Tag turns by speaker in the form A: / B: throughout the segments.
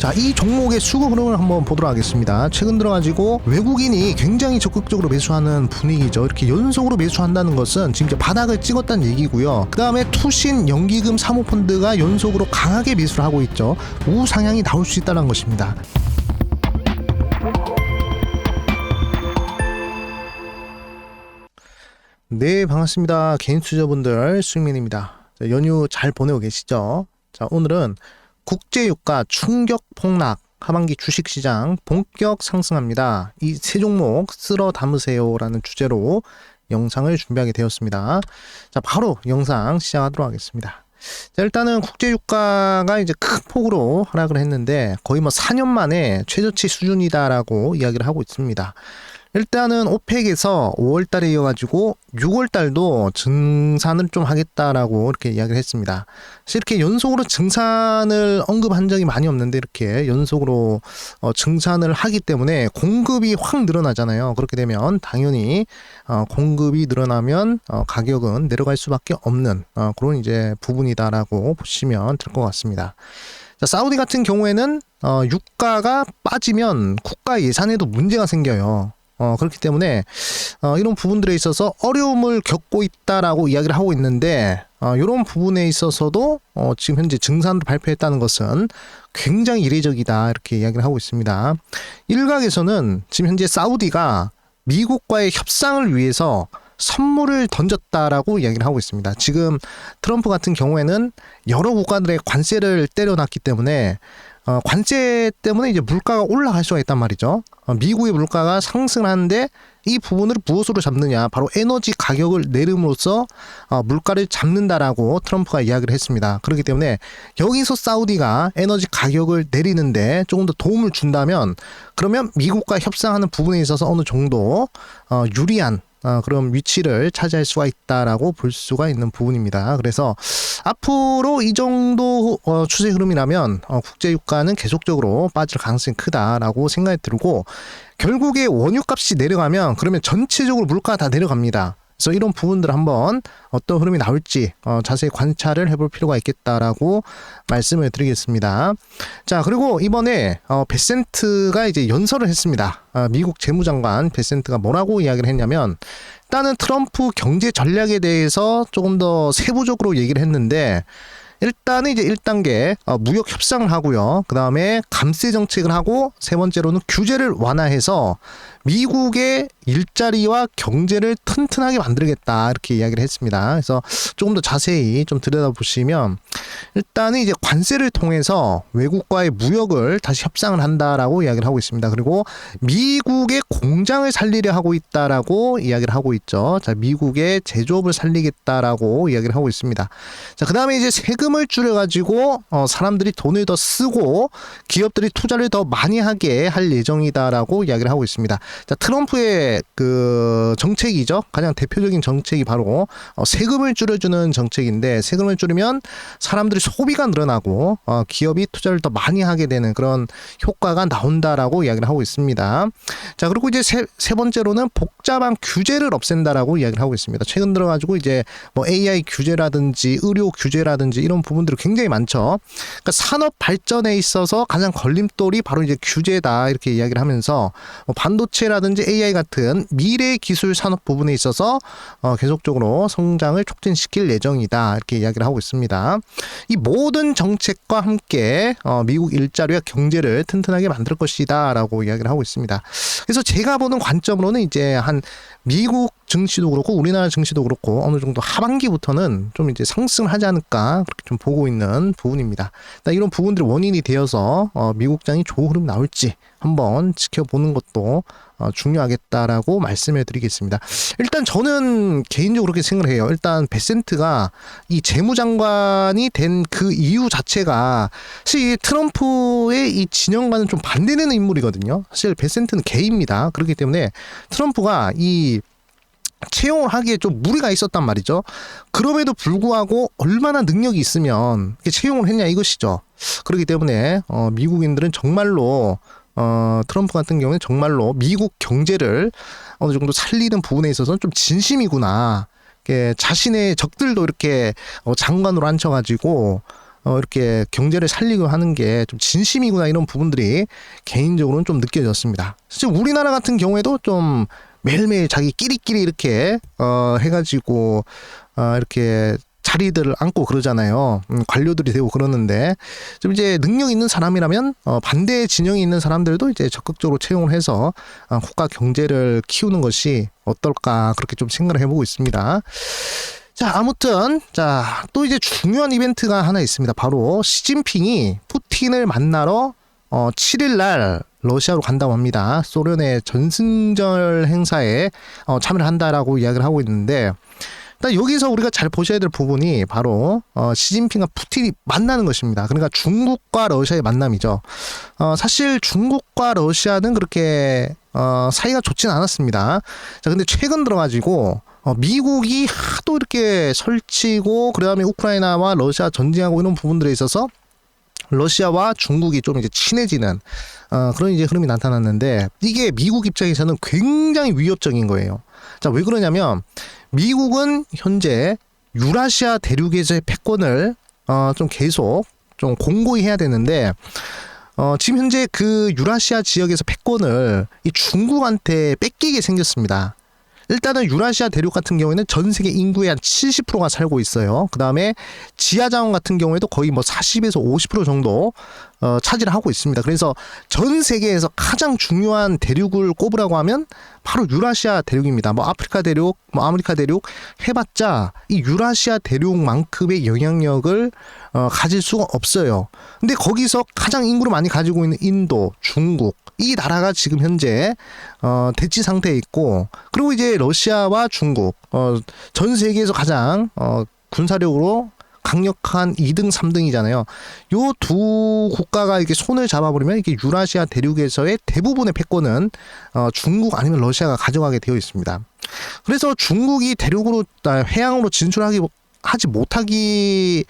A: 자, 이 종목의 수급 흐름을 한번 보도록 하겠습니다. 최근 들어가지고 외국인이 굉장히 적극적으로 매수하는 분위기죠. 이렇게 연속으로 매수한다는 것은 지금 이제 바닥을 찍었다는 얘기고요. 그 다음에 투신, 연기금, 사모펀드가 연속으로 강하게 매수를 하고 있죠. 우상향이 나올 수 있다는 것입니다. 네, 반갑습니다. 개인 투자분들 수익민입니다. 연휴 잘 보내고 계시죠? 자, 오늘은 국제유가 충격 폭락, 하반기 주식시장 본격 상승합니다. 이 세 종목 쓸어 담으세요 라는 주제로 영상을 준비하게 되었습니다. 자, 바로 영상 시작하도록 하겠습니다. 자, 일단은 국제유가가 이제 큰 폭으로 하락을 했는데 거의 뭐 4년 만에 최저치 수준이다라고 이야기를 하고 있습니다. 일단은 오펙에서 5월달에 이어가지고 6월달도 증산을 좀 하겠다라고 이렇게 이야기를 했습니다. 사실 이렇게 연속으로 증산을 언급한 적이 많이 없는데 이렇게 연속으로 증산을 하기 때문에 공급이 확 늘어나잖아요. 그렇게 되면 당연히 공급이 늘어나면 가격은 내려갈 수밖에 없는 그런 이제 부분이다라고 보시면 될 것 같습니다. 자, 사우디 같은 경우에는 유가가 빠지면 국가 예산에도 문제가 생겨요. 그렇기 때문에 이런 부분들에 있어서 어려움을 겪고 있다라고 이야기를 하고 있는데 이런 부분에 있어서도 지금 현재 증산을 발표했다는 것은 굉장히 이례적이다 이렇게 이야기를 하고 있습니다. 일각에서는 지금 현재 사우디가 미국과의 협상을 위해서 선물을 던졌다라고 이야기를 하고 있습니다. 지금 트럼프 같은 경우에는 여러 국가들의 관세를 때려놨기 때문에 관세 때문에 이제 물가가 올라갈 수가 있단 말이죠. 미국의 물가가 상승하는데 이 부분을 무엇으로 잡느냐, 바로 에너지 가격을 내림으로써 물가를 잡는다라고 트럼프가 이야기를 했습니다. 그렇기 때문에 여기서 사우디가 에너지 가격을 내리는데 조금 더 도움을 준다면 그러면 미국과 협상하는 부분에 있어서 어느 정도 유리한 그런 위치를 차지할 수가 있다라고 볼 수가 있는 부분입니다. 그래서 앞으로 이 정도 추세 흐름이라면 국제유가는 계속적으로 빠질 가능성이 크다라고 생각이 들고, 결국에 원유값이 내려가면 그러면 전체적으로 물가가 다 내려갑니다. 그래서 이런 부분들 한번 어떤 흐름이 나올지 자세히 관찰을 해볼 필요가 있겠다라고 말씀을 드리겠습니다. 자, 그리고 이번에 베센트가 이제 연설을 했습니다. 미국 재무장관 베센트가 뭐라고 이야기를 했냐면, 일단은 트럼프 경제 전략에 대해서 조금 더 세부적으로 얘기를 했는데, 일단은 이제 1단계 무역 협상을 하고요. 그 다음에 감세 정책을 하고, 세 번째로는 규제를 완화해서 미국의 일자리와 경제를 튼튼하게 만들겠다 이렇게 이야기를 했습니다. 그래서 조금 더 자세히 좀 들여다보시면, 일단은 이제 관세를 통해서 외국과의 무역을 다시 협상을 한다라고 이야기를 하고 있습니다. 그리고 미국의 공장을 살리려 하고 있다라고 이야기를 하고 있죠. 자, 미국의 제조업을 살리겠다라고 이야기를 하고 있습니다. 자, 그 다음에 이제 세금을 줄여가지고 사람들이 돈을 더 쓰고 기업들이 투자를 더 많이 하게 할 예정이다라고 이야기를 하고 있습니다. 자, 트럼프의 그 정책이죠. 가장 대표적인 정책이 바로 세금을 줄여주는 정책인데, 세금을 줄이면 사람들이 소비가 늘어나고 기업이 투자를 더 많이 하게 되는 그런 효과가 나온다라고 이야기를 하고 있습니다. 자, 그리고 이제 세 번째로는 복잡한 규제를 없앤다라고 이야기를 하고 있습니다. 최근 들어가지고 이제 뭐 AI 규제라든지 의료 규제라든지 이런 부분들이 굉장히 많죠. 그러니까 산업 발전에 있어서 가장 걸림돌이 바로 이제 규제다 이렇게 이야기를 하면서 반도체라든지 AI 같은 미래 기술 산업 부분에 있어서 계속적으로 성장을 촉진시킬 예정이다 이렇게 이야기를 하고 있습니다. 이 모든 정책과 함께 미국 일자리와 경제를 튼튼하게 만들 것이다 라고 이야기를 하고 있습니다. 그래서 제가 보는 관점으로는 이제 한 미국 증시도 그렇고 우리나라 증시도 그렇고 어느 정도 하반기부터는 좀 이제 상승을 하지 않을까 그렇게 좀 보고 있는 부분입니다. 이런 부분들이 원인이 되어서 미국장이 좋은 흐름 나올지 한번 지켜보는 것도 중요하겠다라고 말씀을 드리겠습니다. 일단 저는 개인적으로 그렇게 생각을 해요. 일단 베센트가 이 재무장관이 된 그 이유 자체가 사실 트럼프의 이 진영과는 좀 반대되는 인물이거든요. 사실 베센트는 게이입니다. 그렇기 때문에 트럼프가 이 채용을 하기에 좀 무리가 있었단 말이죠. 그럼에도 불구하고 얼마나 능력이 있으면 채용을 했냐 이것이죠. 그렇기 때문에 미국인들은 정말로 트럼프 같은 경우는 정말로 미국 경제를 어느 정도 살리는 부분에 있어서는 좀 진심이구나. 자신의 적들도 이렇게 장관으로 앉혀가지고 이렇게 경제를 살리고 하는 게 좀 진심이구나 이런 부분들이 개인적으로는 좀 느껴졌습니다. 사실 우리나라 같은 경우에도 좀 매일매일 자기 끼리끼리 이렇게 해가지고 이렇게 자리들을 앉고 그러잖아요. 관료들이 되고 그러는데 좀 이제 능력 있는 사람이라면 반대 진영이 있는 사람들도 이제 적극적으로 채용을 해서 국가 경제를 키우는 것이 어떨까 그렇게 좀 생각을 해보고 있습니다. 자, 아무튼 또 이제 중요한 이벤트가 하나 있습니다. 바로 시진핑이 푸틴을 만나러 7일 날 러시아로 간다고 합니다. 소련의 전승절 행사에 참여를 한다라고 이야기를 하고 있는데 일단 여기서 우리가 잘 보셔야 될 부분이 바로 시진핑과 푸틴이 만나는 것입니다. 그러니까 중국과 러시아의 만남이죠. 사실 중국과 러시아는 그렇게 사이가 좋진 않았습니다. 자, 근데 최근 들어가지고 미국이 하도 이렇게 설치고 그다음에 우크라이나와 러시아 전쟁하고 이런 부분들에 있어서 러시아와 중국이 좀 이제 친해지는 그런 이제 흐름이 나타났는데 이게 미국 입장에서는 굉장히 위협적인 거예요. 자, 왜 그러냐면 미국은 현재 유라시아 대륙에서의 패권을 좀 계속 좀 공고히 해야 되는데 지금 현재 그 유라시아 지역에서 패권을 이 중국한테 뺏기게 생겼습니다. 일단은 유라시아 대륙 같은 경우에는 전 세계 인구의 한 70%가 살고 있어요. 그 다음에 지하자원 같은 경우에도 거의 뭐 40에서 50% 정도 차지를 하고 있습니다. 그래서 전 세계에서 가장 중요한 대륙을 꼽으라고 하면 바로 유라시아 대륙입니다. 뭐 아프리카 대륙, 뭐 아메리카 대륙 해봤자 이 유라시아 대륙만큼의 영향력을 가질 수가 없어요. 근데 거기서 가장 인구를 많이 가지고 있는 인도, 중국 이 나라가 지금 현재 대치 상태에 있고 그리고 이제 러시아와 중국 전 세계에서 가장 군사력으로 강력한 2등, 3등이잖아요. 요 두 국가가 이렇게 손을 잡아버리면 이게 유라시아 대륙에서의 대부분의 패권은 중국 아니면 러시아가 가져가게 되어 있습니다. 그래서 중국이 대륙으로 해양으로 하지 못하게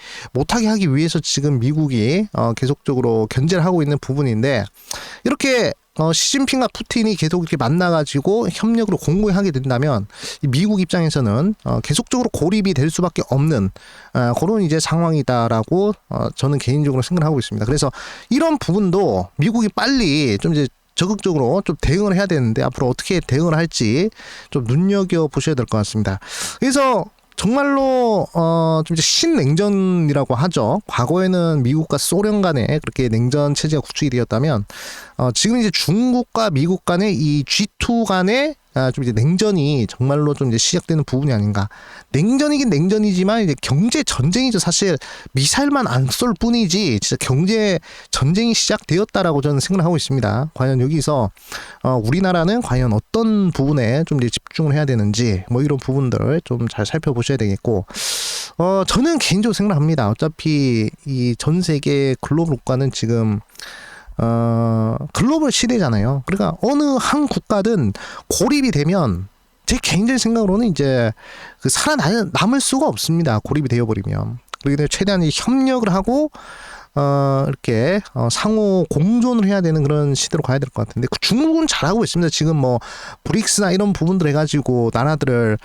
A: 하기 위해서 지금 미국이 계속적으로 견제를 하고 있는 부분인데 이렇게 시진핑과 푸틴이 계속 이렇게 만나가지고 협력으로 공고히 하게 된다면 미국 입장에서는 계속적으로 고립이 될 수밖에 없는 그런 이제 상황이다라고 저는 개인적으로 생각하고 있습니다. 그래서 이런 부분도 미국이 빨리 좀 이제 적극적으로 좀 대응을 해야 되는데 앞으로 어떻게 대응을 할지 좀 눈여겨 보셔야 될 것 같습니다. 그래서 정말로 좀 이제 신냉전이라고 하죠. 과거에는 미국과 소련 간에 그렇게 냉전 체제가 구축이 되었다면 지금 이제 중국과 미국 간의 이 G2 간의 좀 이제 냉전이 정말로 좀 이제 시작되는 부분이 아닌가. 냉전이긴 냉전이지만 이제 경제 전쟁이죠. 사실 미사일만 안 쏠 뿐이지 진짜 경제 전쟁이 시작되었다라고 저는 생각하고 있습니다. 과연 여기서 우리나라는 과연 어떤 부분에 좀 이제 집중을 해야 되는지 뭐 이런 부분들 좀 잘 살펴보셔야 되겠고 저는 개인적으로 생각합니다. 어차피 이 전 세계 글로벌 국가는 지금 글로벌 시대잖아요. 그러니까 어느 한 국가든 고립이 되면 제 개인적인 생각으로는 이제 그 살아남을 수가 없습니다. 고립이 되어버리면. 그렇기 때문에 최대한 협력을 하고 이렇게 상호 공존을 해야 되는 그런 시대로 가야 될 것 같은데 중국은 잘하고 있습니다. 지금 뭐 브릭스나 이런 부분들 해가지고 나라들을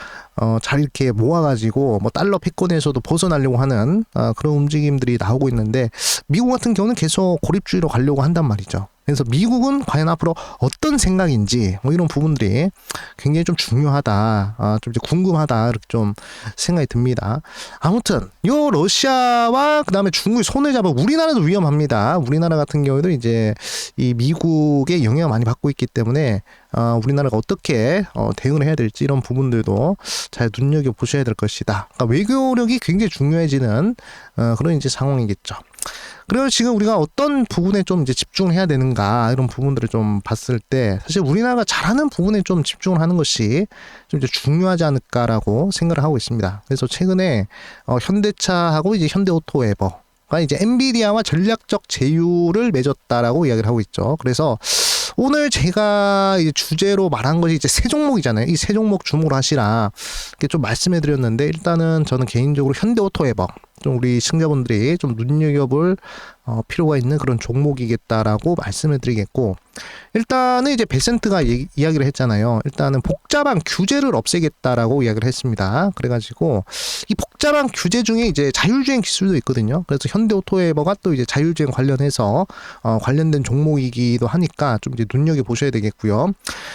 A: 잘 이렇게 모아가지고 뭐 달러 패권에서도 벗어나려고 하는 그런 움직임들이 나오고 있는데 미국 같은 경우는 계속 고립주의로 가려고 한단 말이죠. 그래서 미국은 과연 앞으로 어떤 생각인지 뭐 이런 부분들이 굉장히 좀 중요하다, 좀 이제 궁금하다 이렇게 좀 생각이 듭니다. 아무튼 요 러시아와 그 다음에 중국이 손을 잡아 우리나라도 위험합니다. 우리나라 같은 경우에도 이제 이 미국의 영향을 많이 받고 있기 때문에 우리나라가 어떻게 대응을 해야 될지 이런 부분들도 잘 눈여겨 보셔야 될 것이다. 그러니까 외교력이 굉장히 중요해지는 그런 이제 상황이겠죠. 그래서 지금 우리가 어떤 부분에 좀 이제 집중을 해야 되는가 이런 부분들을 좀 봤을 때 사실 우리나라가 잘하는 부분에 좀 집중을 하는 것이 좀 이제 중요하지 않을까라고 생각을 하고 있습니다. 그래서 최근에 현대차하고 이제 현대오토에버가 이제 엔비디아와 전략적 제휴를 맺었다라고 이야기를 하고 있죠. 그래서 오늘 제가 이제 주제로 말한 것이 이제 세 종목이잖아요. 이 세 종목 주목을 하시라 이렇게 좀 말씀해 드렸는데 일단은 저는 개인적으로 현대오토에버 좀 우리 시청자분들이 좀 눈여겨볼 필요가 있는 그런 종목이겠다라고 말씀을 드리겠고, 일단은 이제 베센트가 이야기를 했잖아요. 일단은 복잡한 규제를 없애겠다라고 이야기를 했습니다. 그래가지고 이 복잡한 규제 중에 이제 자율주행 기술도 있거든요. 그래서 현대오토웨버가 또 이제 자율주행 관련해서 관련된 종목이기도 하니까 좀 이제 눈여겨 보셔야 되겠고요.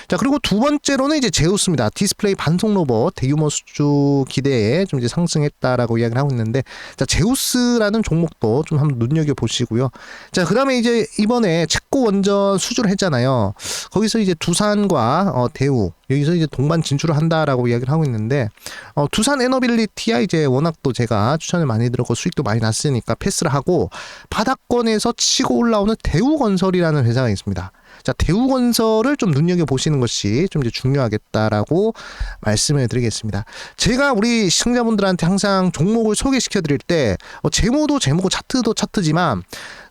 A: 자, 그리고 두 번째로는 이제 제우스입니다. 디스플레이 반송 로봇 대규모 수주 기대에 좀 이제 상승했다라고 이야기를 하고 있는데, 자, 제우스라는 종목도 좀 한번 눈여겨 보시고요. 자, 그다음에 이제 이번에 체코 원전 수주를 했잖아요. 거기서 이제 두산과 대우, 여기서 이제 동반 진출을 한다라고 이야기를 하고 있는데, 두산 에너빌리티야 이제 워낙 또 제가 추천을 많이 들었고 수익도 많이 났으니까 패스를 하고, 바닥권에서 치고 올라오는 대우건설이라는 회사가 있습니다. 자, 대우건설을 좀 눈여겨보시는 것이 좀 이제 중요하겠다라고 말씀을 드리겠습니다. 제가 우리 시청자분들한테 항상 종목을 소개시켜 드릴 때, 제모도 제모고 차트도 차트지만,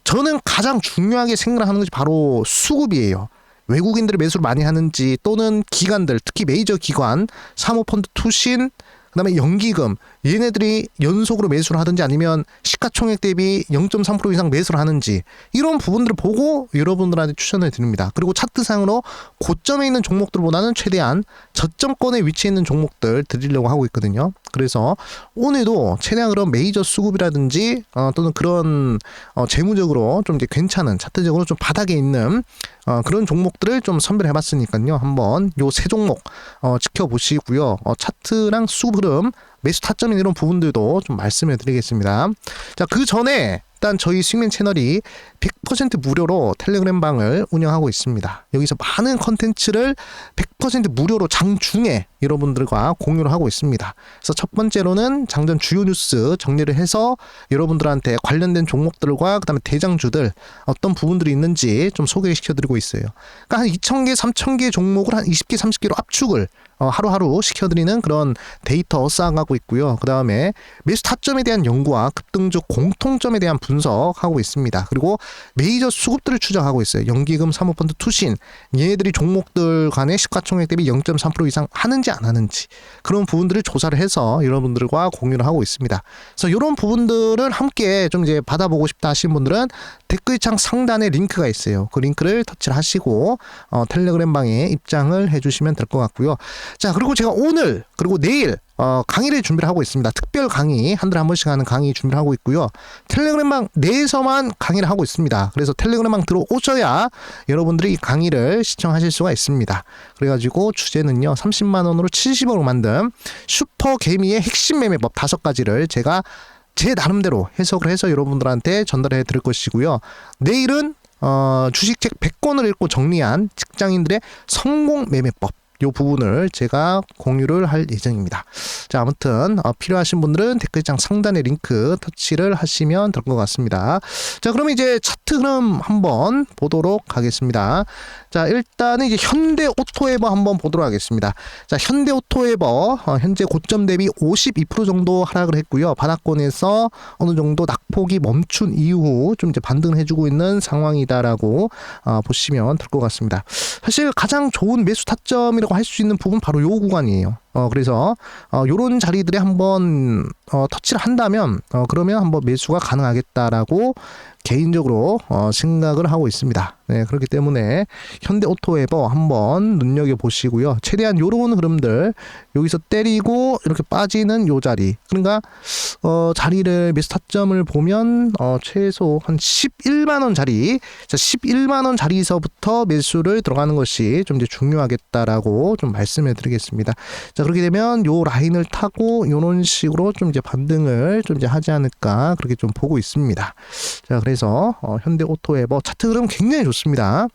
A: 저는 가장 중요하게 생각하는 것이 바로 수급이에요. 외국인들이 매수를 많이 하는지, 또는 기관들, 특히 메이저 기관, 사모펀드 투신, 그 다음에 연기금, 얘네들이 연속으로 매수를 하든지 아니면 시가총액 대비 0.3% 이상 매수를 하는지, 이런 부분들을 보고 여러분들한테 추천을 드립니다. 그리고 차트상으로 고점에 있는 종목들보다는 최대한 저점권에 위치해 있는 종목들 드리려고 하고 있거든요. 그래서 오늘도 최대한 그런 메이저 수급이라든지 또는 그런 재무적으로 좀 이제 괜찮은, 차트적으로 좀 바닥에 있는 그런 종목들을 좀 선별해 봤으니까요. 한번 요 세 종목 지켜보시고요. 차트랑 수급 흐름, 매수 타점인 이런 부분들도 좀 말씀을 드리겠습니다. 자, 그 전에 일단 저희 수익맨 채널이 100% 무료로 텔레그램 방을 운영하고 있습니다. 여기서 많은 컨텐츠를 100% 무료로 장중에 여러분들과 공유를 하고 있습니다. 그래서 첫 번째로는 장전 주요 뉴스 정리를 해서 여러분들한테 관련된 종목들과 그다음에 대장주들 어떤 부분들이 있는지 좀 소개시켜드리고 있어요. 그러니까 한 2,000개, 3,000개 종목을 한 20개, 30개로 압축을 하루하루 시켜드리는 그런 데이터 쌓아가고 있고요. 그 다음에 매수 타점에 대한 연구와 급등주 공통점에 대한 분석하고 있습니다. 그리고 메이저 수급들을 추적하고 있어요. 연기금, 사모펀드, 투신, 얘네들이 종목들 간의 시가총액 대비 0.3% 이상 하는지 안 하는지, 그런 부분들을 조사를 해서 여러분들과 공유를 하고 있습니다. 그래서 이런 부분들을 함께 좀 이제 받아보고 싶다 하시는 분들은 댓글창 상단에 링크가 있어요. 그 링크를 터치를 하시고 텔레그램 방에 입장을 해주시면 될 것 같고요. 자, 그리고 제가 오늘 그리고 내일 강의를 준비를 하고 있습니다. 특별 강의, 한 달에 한 번씩 하는 강의 준비를 하고 있고요. 텔레그램방 내에서만 강의를 하고 있습니다. 그래서 텔레그램방 들어오셔야 여러분들이 이 강의를 시청하실 수가 있습니다. 그래가지고 주제는요, 30만 원으로 70억으로 만든 슈퍼 개미의 핵심 매매법 5가지를 제가 제 나름대로 해석을 해서 여러분들한테 전달해 드릴 것이고요. 내일은 주식책 100권을 읽고 정리한 직장인들의 성공 매매법, 요 부분을 제가 공유를 할 예정입니다. 자, 아무튼 필요하신 분들은 댓글창 상단에 링크 터치를 하시면 될 것 같습니다. 자, 그러면 이제 차트 흐름 한번 보도록 하겠습니다. 자, 일단은 이제 현대오토웨버 한번 보도록 하겠습니다. 자, 현대오토웨버 현재 고점 대비 52% 정도 하락을 했고요. 바닥권에서 어느 정도 낙폭이 멈춘 이후 좀 이제 반등을 해주고 있는 상황이다라고 보시면 될 것 같습니다. 사실 가장 좋은 매수 타점이라고 할 수 있는 부분 바로 요 구간이에요. 그래서 요런 자리들에 한번 터치를 한다면 그러면 한번 매수가 가능하겠다라고 개인적으로 생각을 하고 있습니다. 네, 그렇기 때문에 현대오토웨버 한번 눈여겨보시고요. 최대한 요런 흐름들 여기서 때리고 이렇게 빠지는 요 자리, 그러니까 자리를 매수 타점을 보면 최소 한 11만원 자리, 자, 11만원 자리에서부터 매수를 들어가는 것이 좀 이제 중요하겠다라고 좀 말씀을 드리겠습니다. 자, 그렇게 되면 요 라인을 타고 요런 식으로 좀 이제 반등을 좀 이제 하지 않을까, 그렇게 좀 보고 있습니다. 자, 그래서 현대오토웨버 차트 흐름 굉장히 좋습니다.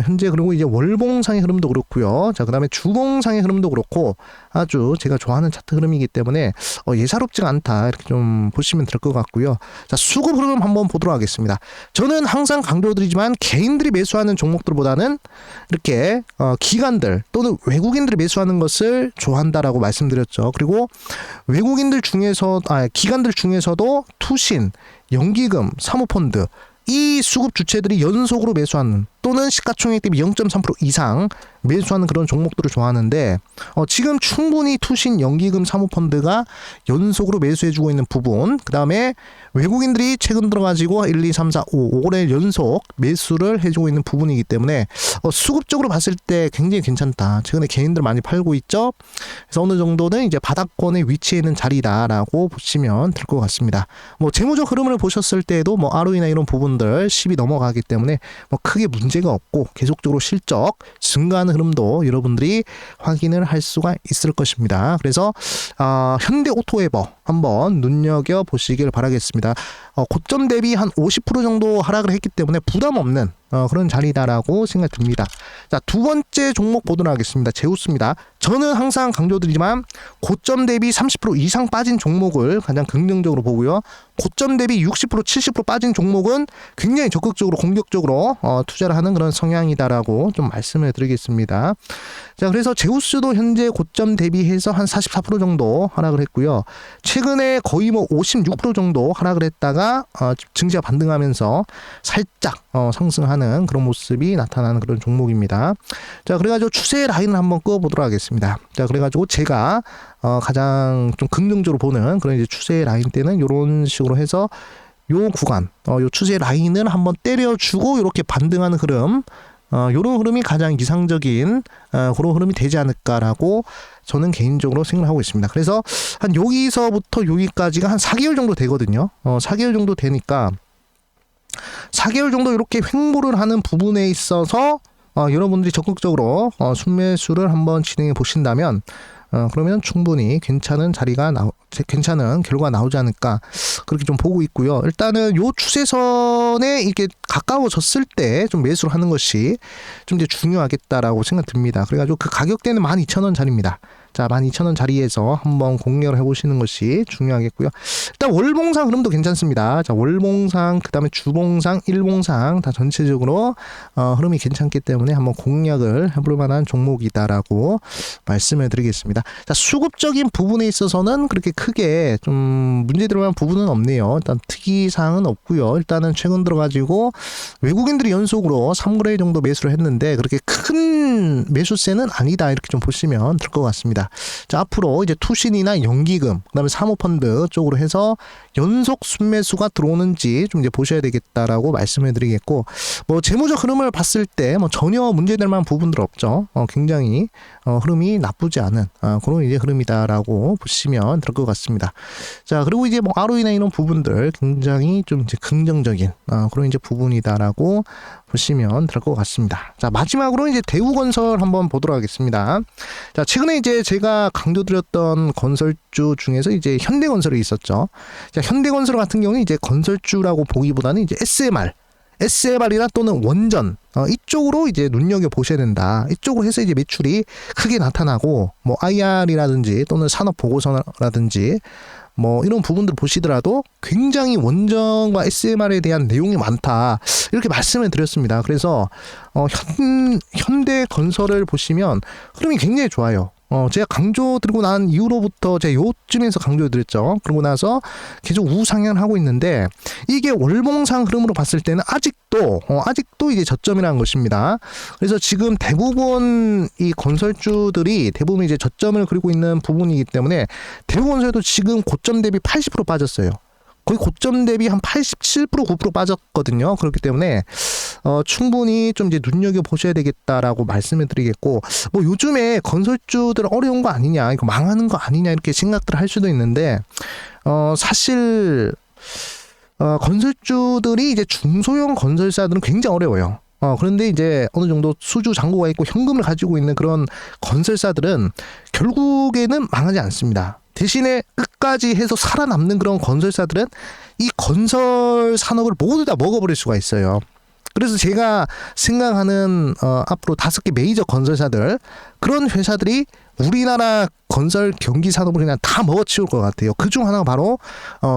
A: 현재 그리고 이제 월봉상의 흐름도 그렇고요. 자, 그다음에 주봉상의 흐름도 그렇고 아주 제가 좋아하는 차트 흐름이기 때문에 예사롭지가 않다, 이렇게 좀 보시면 될 것 같고요. 자, 수급 흐름 한번 보도록 하겠습니다. 저는 항상 강조드리지만 개인들이 매수하는 종목들보다는 이렇게 기관들 또는 외국인들이 매수하는 것을 좋아한다라고 말씀드렸죠. 그리고 외국인들 중에서 기관들 중에서도 투신, 연기금, 사모펀드, 이 수급 주체들이 연속으로 매수하는 또는 시가총액 대비 0.3% 이상 매수하는 그런 종목들을 좋아하는데 지금 충분히 투신 연기금 사모펀드가 연속으로 매수해주고 있는 부분, 그 다음에 외국인들이 최근 들어가지고 1, 2, 3, 4, 5, 5월 연속 매수를 해주고 있는 부분이기 때문에 수급적으로 봤을 때 굉장히 괜찮다. 최근에 개인들 많이 팔고 있죠. 그래서 어느 정도는 이제 바닥권에 위치해 있는 자리다라고 보시면 될 것 같습니다. 뭐 재무적 흐름을 보셨을 때에도 뭐 ROE나 이런 부분들 10이 넘어가기 때문에 뭐 크게 문제가 없고 계속적으로 실적 증가하는 흐름도 여러분들이 확인을 할 수가 있을 것입니다. 그래서 현대오토웨버 한번 눈여겨 보시길 바라겠습니다. 고점 대비 한 50% 정도 하락을 했기 때문에 부담 없는 그런 자리다라고 생각됩니다. 자, 두 번째 종목 보도록 하겠습니다. 제우스입니다. 저는 항상 강조드리지만 고점 대비 30% 이상 빠진 종목을 가장 긍정적으로 보고요. 고점 대비 60% 70% 빠진 종목은 굉장히 적극적으로 공격적으로 투자를 하는 그런 성향이다라고 좀 말씀을 드리겠습니다. 자, 그래서 제우스도 현재 고점 대비해서 한 44% 정도 하락을 했고요. 최근에 거의 뭐 56% 정도 하락을 했다가 증시가 반등하면서 살짝 상승하는 그런 모습이 나타나는 그런 종목입니다. 자, 그래가지고 추세 라인을 한번 끄어보도록 하겠습니다. 자, 그래가지고 제가 가장 좀 긍정적으로 보는 그런 이제 추세 라인 때는 이런 식으로 해서 요 구간, 요 추세 라인을 한번 때려주고 이렇게 반등하는 흐름, 요런 흐름이 가장 이상적인 그런 흐름이 되지 않을까라고 저는 개인적으로 생각하고 있습니다. 그래서 한 여기서부터 여기까지가 한 4개월 정도 되거든요. 4개월 정도 되니까 4개월 정도 이렇게 횡보를 하는 부분에 있어서 여러분들이 적극적으로 순매수를 한번 진행해 보신다면 그러면 충분히 괜찮은 괜찮은 결과가 나오지 않을까 그렇게 좀 보고 있고요. 일단은 요 추세선에 이게 가까워졌을 때 좀 매수를 하는 것이 좀 이제 중요하겠다라고 생각됩니다. 그래가지고 그 가격대는 12,000원 자리입니다. 자, 12,000원 자리에서 한번 공략을 해보시는 것이 중요하겠고요. 일단 월봉상 흐름도 괜찮습니다. 자, 월봉상, 그 다음에 주봉상, 일봉상 다 전체적으로 흐름이 괜찮기 때문에 한번 공략을 해볼 만한 종목이다라고 말씀을 드리겠습니다. 자, 수급적인 부분에 있어서는 그렇게 크게 좀 문제될 만한 부분은 없네요. 일단 특이사항은 없고요. 일단은 최근 들어가지고 외국인들이 연속으로 3거래 정도 매수를 했는데 그렇게 큰 매수세는 아니다 이렇게 좀 보시면 될 것 같습니다. 자, 앞으로 이제 투신이나 연기금, 그다음에 사모펀드 쪽으로 해서 연속 순매수가 들어오는지 좀 이제 보셔야 되겠다라고 말씀을 드리겠고, 뭐 재무적 흐름을 봤을 때 뭐 전혀 문제될 만한 부분들 없죠. 굉장히 흐름이 나쁘지 않은 그런 이제 흐름이다라고 보시면 될 것 같습니다. 자, 그리고 이제 뭐 ROE나 이런 부분들 굉장히 좀 이제 긍정적인 그런 이제 부분이다라고 보시면 될 것 같습니다. 자, 마지막으로 이제 대우건설 한번 보도록 하겠습니다. 자, 최근에 이제 제가 강조드렸던 건설주 중에서 이제 현대건설이 있었죠. 자, 현대건설 같은 경우는 이제 건설주라고 보기보다는 이제 SMR이나 또는 원전 이쪽으로 이제 눈여겨 보셔야 된다. 이쪽으로 해서 이제 매출이 크게 나타나고 뭐 IR이라든지 또는 산업 보고서라든지 뭐 이런 부분들 보시더라도 굉장히 원전과 SMR에 대한 내용이 많다 이렇게 말씀을 드렸습니다. 그래서 현대건설을 보시면 흐름이 굉장히 좋아요. 제가 강조드리고 난 이후로부터 제가 요쯤에서 강조드렸죠. 그러고 나서 계속 우상향을 하고 있는데 이게 월봉상 흐름으로 봤을 때는 아직도 이제 저점이라는 것입니다. 그래서 지금 대부분 이 건설주들이 대부분 이제 저점을 그리고 있는 부분이기 때문에 대우건설도 지금 고점 대비 80% 빠졌어요. 거의 고점 대비 한 87% 9% 빠졌거든요. 그렇기 때문에 충분히 좀 이제 눈여겨 보셔야 되겠다라고 말씀을 드리겠고, 뭐 요즘에 건설주들 어려운 거 아니냐, 이거 망하는 거 아니냐 이렇게 생각들 할 수도 있는데 사실 건설주들이 이제 중소형 건설사들은 굉장히 어려워요. 그런데 이제 어느 정도 수주 잔고가 있고 현금을 가지고 있는 그런 건설사들은 결국에는 망하지 않습니다. 대신에 끝까지 해서 살아남는 그런 건설사들은 이 건설 산업을 모두 다 먹어버릴 수가 있어요. 그래서 제가 생각하는 앞으로 5개 메이저 건설사들, 그런 회사들이 우리나라 건설 경기 산업을 그냥 다 먹어치울 것 같아요. 그중 하나가 바로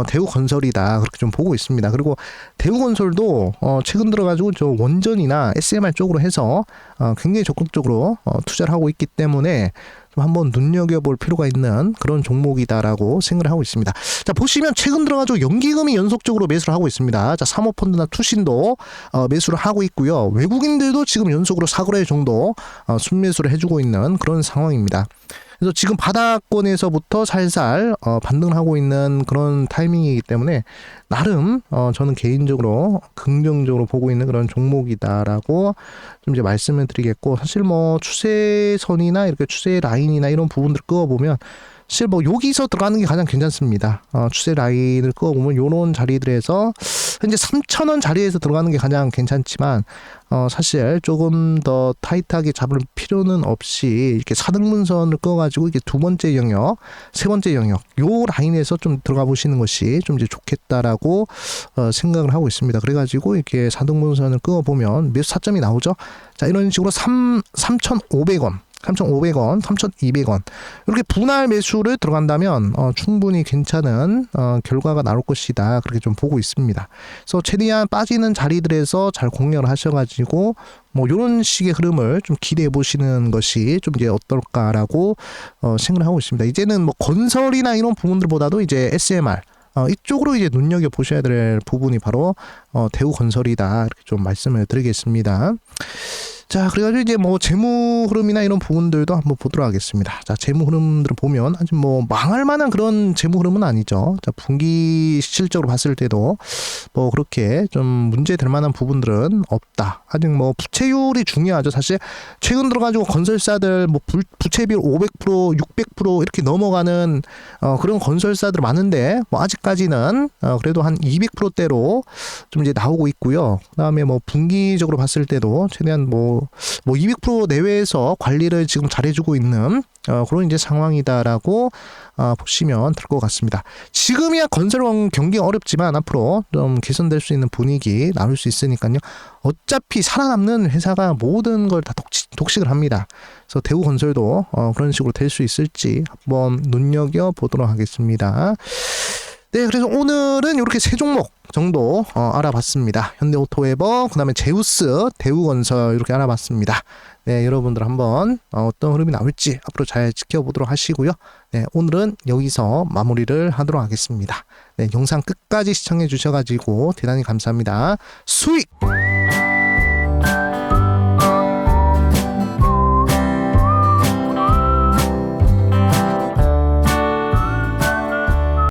A: 대우건설이다 그렇게 좀 보고 있습니다. 그리고 대우건설도 최근 들어가지고 저 원전이나 SMR 쪽으로 해서 굉장히 적극적으로 투자를 하고 있기 때문에 좀 한번 눈여겨볼 필요가 있는 그런 종목이다라고 생각을 하고 있습니다. 자, 보시면 최근 들어가지고 연기금이 연속적으로 매수를 하고 있습니다. 자, 사모펀드나 투신도 매수를 하고 있고요. 외국인들도 지금 연속으로 4거래 정도 순매수를 해주고 있는 그런 상황입니다. 그래서 지금 바닥권에서부터 살살 반등을 하고 있는 그런 타이밍이기 때문에 나름 저는 개인적으로 긍정적으로 보고 있는 그런 종목이다라고 좀 이제 말씀을 드리겠고, 사실 뭐 추세선이나 이렇게 추세 라인이나 이런 부분들 끄어보면 사실 뭐 여기서 들어가는 게 가장 괜찮습니다. 추세 라인을 끄어보면 요런 자리들에서 현재 3,000원 자리에서 들어가는 게 가장 괜찮지만 사실 조금 더 타이트하게 잡을 필요는 없이 이렇게 4등분선을 꺼가지고 이게 두 번째 영역, 세 번째 영역 요 라인에서 좀 들어가 보시는 것이 좀 이제 좋겠다라고 생각을 하고 있습니다. 그래가지고 이렇게 4등분선을 끄어보면 매수 타점이 나오죠. 자, 이런 식으로 3,500원 3,500원, 3,200원 이렇게 분할 매수를 들어간다면 충분히 괜찮은 결과가 나올 것이다, 그렇게 좀 보고 있습니다. 그래서 최대한 빠지는 자리들에서 잘 공략을 하셔가지고 뭐 이런 식의 흐름을 좀 기대해 보시는 것이 좀 이제 어떨까라고 생각을 하고 있습니다. 이제는 뭐 건설이나 이런 부분들보다도 이제 SMR 이쪽으로 이제 눈여겨 보셔야 될 부분이 바로 대우건설이다, 이렇게 좀 말씀을 드리겠습니다. 자, 그래가지고 이제 뭐 재무 흐름이나 이런 부분들도 한번 보도록 하겠습니다. 자, 재무 흐름들을 보면 아직 뭐 망할 만한 그런 재무 흐름은 아니죠. 자, 분기 실적으로 봤을 때도 뭐 그렇게 좀 문제될 만한 부분들은 없다. 아직 뭐 부채율이 중요하죠. 사실 최근 들어가지고 건설사들 뭐 부채비율 500%, 600% 이렇게 넘어가는 그런 건설사들 많은데 뭐 아직까지는 그래도 한 200%대로 좀 이제 나오고 있고요. 그다음에 뭐 분기적으로 봤을 때도 최대한 뭐 200% 내외에서 관리를 지금 잘해주고 있는 그런 이제 상황이다라고 보시면 될 것 같습니다. 지금이야 건설 경기가 어렵지만 앞으로 좀 개선될 수 있는 분위기 나올 수 있으니까요. 어차피 살아남는 회사가 모든 걸 다 독식을 합니다. 그래서 대우건설도 그런 식으로 될 수 있을지 한번 눈여겨 보도록 하겠습니다. 네, 그래서 오늘은 이렇게 세 종목 정도 알아봤습니다. 현대오토웨버, 그 다음에 제우스, 대우건설 이렇게 알아봤습니다. 네, 여러분들 한번 어떤 흐름이 나올지 앞으로 잘 지켜보도록 하시고요. 네, 오늘은 여기서 마무리를 하도록 하겠습니다. 네, 영상 끝까지 시청해 주셔가지고 대단히 감사합니다. 수익!